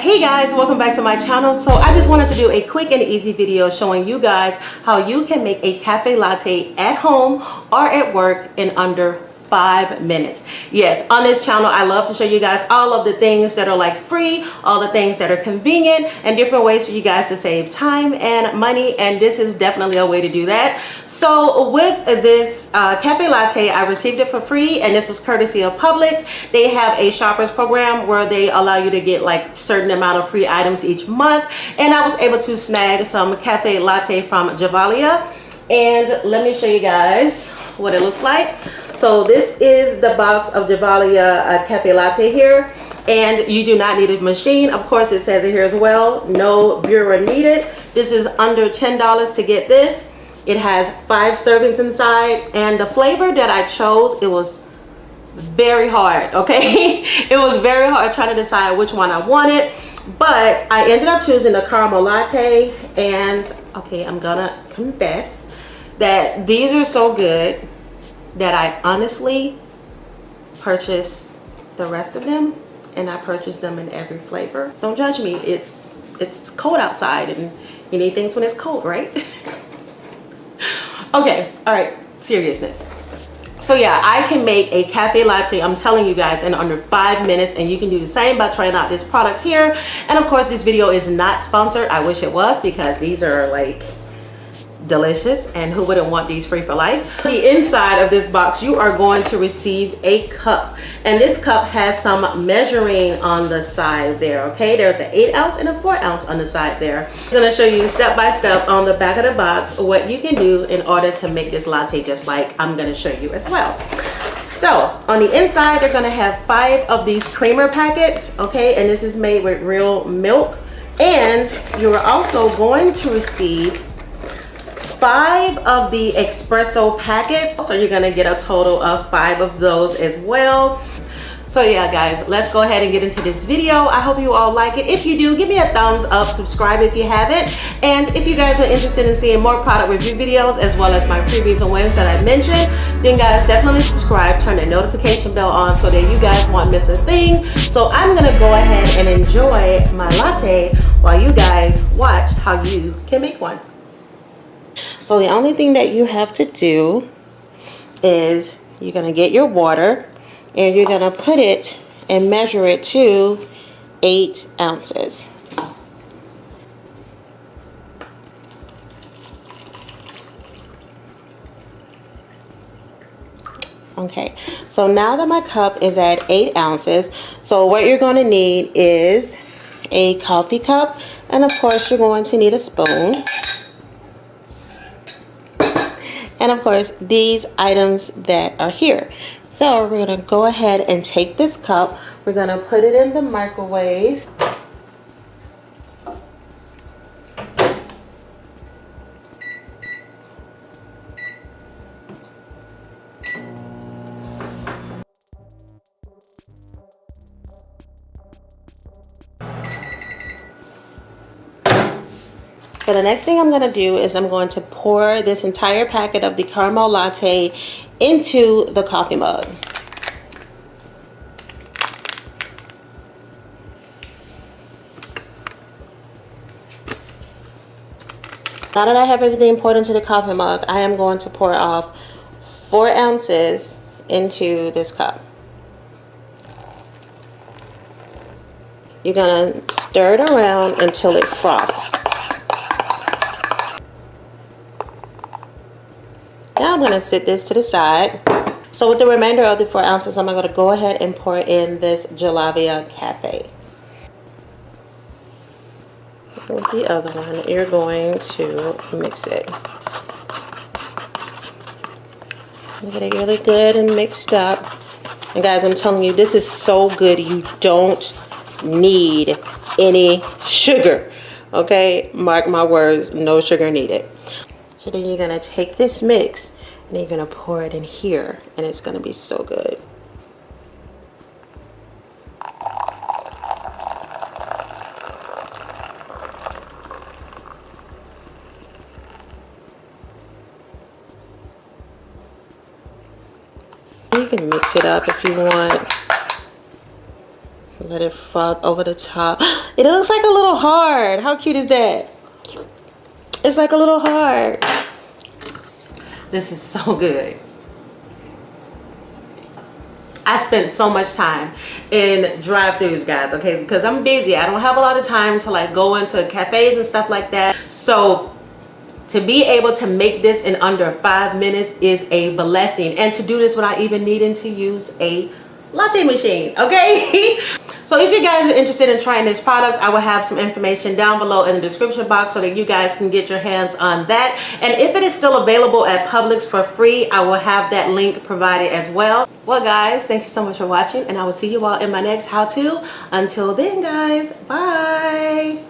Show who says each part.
Speaker 1: Hey guys, welcome back to my channel. So I just wanted to do a quick and easy video showing you guys how you can make a cafe latte at home or at work in under 5 minutes. Yes, on this channel I love to show you guys all of the things that are like free, all the things that are convenient, and different ways for you guys to save time and money, and this is definitely a way to do that. So with this cafe latte, I received it for free, and this was courtesy of Publix. They have a shoppers program where they allow you to get like certain amount of free items each month, and I was able to snag some cafe latte from Gevalia, and let me show you guys what it looks like. So this is the box of Gevalia Cafe Latte here, and you do not need a machine. Of course, it says it here as well, no brewer needed. This is under $10 to get this. It has 5 servings inside, and the flavor that I chose, it was very hard, okay? It was very hard trying to decide which one I wanted, but I ended up choosing the caramel latte, and okay, I'm gonna confess that these are so good that I honestly purchased the rest of them, and I purchased them in every flavor. Don't judge me, it's cold outside and you need things when it's cold, right? Okay, all right, seriousness. So yeah, I can make a cafe latte, I'm telling you guys, in under 5 minutes, and you can do the same by trying out this product here. And of course, this video is not sponsored. I wish it was, because these are like delicious, and who wouldn't want these free for life. The inside of this box, you are going to receive a cup, and this cup has some measuring on the side there, okay? There's an 8 ounce and a 4 ounce on the side there. I'm going to show you step by step on the back of the box what you can do in order to make this latte, just like I'm going to show you as well. So on the inside, they're going to have 5 of these creamer packets, okay? And this is made with real milk, and you're also going to receive 5 of the espresso packets, so you're gonna get a total of 5 of those as well. So yeah guys, let's go ahead and get into this video. I hope you all like it. If you do, give me a thumbs up, subscribe if you haven't, and if you guys are interested in seeing more product review videos as well as my freebies and wins that I mentioned, then guys definitely subscribe, turn the notification bell on so that you guys won't miss a thing. So I'm gonna go ahead and enjoy my latte while you guys watch how you can make one. So the only thing that you have to do is you're going to get your water, and you're going to put it and measure it to 8 ounces. Okay, so now that my cup is at 8 ounces, so what you're going to need is a coffee cup, and of course you're going to need a spoon. And of course, these items that are here. So we're gonna go ahead and take this cup. We're gonna put it in the microwave. So the next thing I'm going to do is I'm going to pour this entire packet of the caramel latte into the coffee mug. Now that I have everything poured into the coffee mug, I am going to pour off 4 ounces into this cup. You're going to stir it around until it froths. Now I'm going to set this to the side. So with the remainder of the 4 ounces, I'm going to go ahead and pour in this Gevalia Cafe. With the other one, you're going to mix it. Get it really good and mixed up. And guys, I'm telling you, this is so good. You don't need any sugar. Okay? Mark my words, no sugar needed. So then you're going to take this mix and you're going to pour it in here, and it's going to be so good. You can mix it up if you want. Let it froth over the top. It looks like a little hard. How cute is that? It's like a little hard. This is so good. I spent so much time in drive-thrus, guys, okay, because I'm busy. I don't have a lot of time to like go into cafes and stuff like that. So to be able to make this in under 5 minutes is a blessing, and to do this without even needing to use a latte machine, okay? So if you guys are interested in trying this product, I will have some information down below in the description box so that you guys can get your hands on that. And if it is still available at Publix for free, I will have that link provided as well. Well guys, thank you so much for watching, and I will see you all in my next how-to. Until then guys, bye.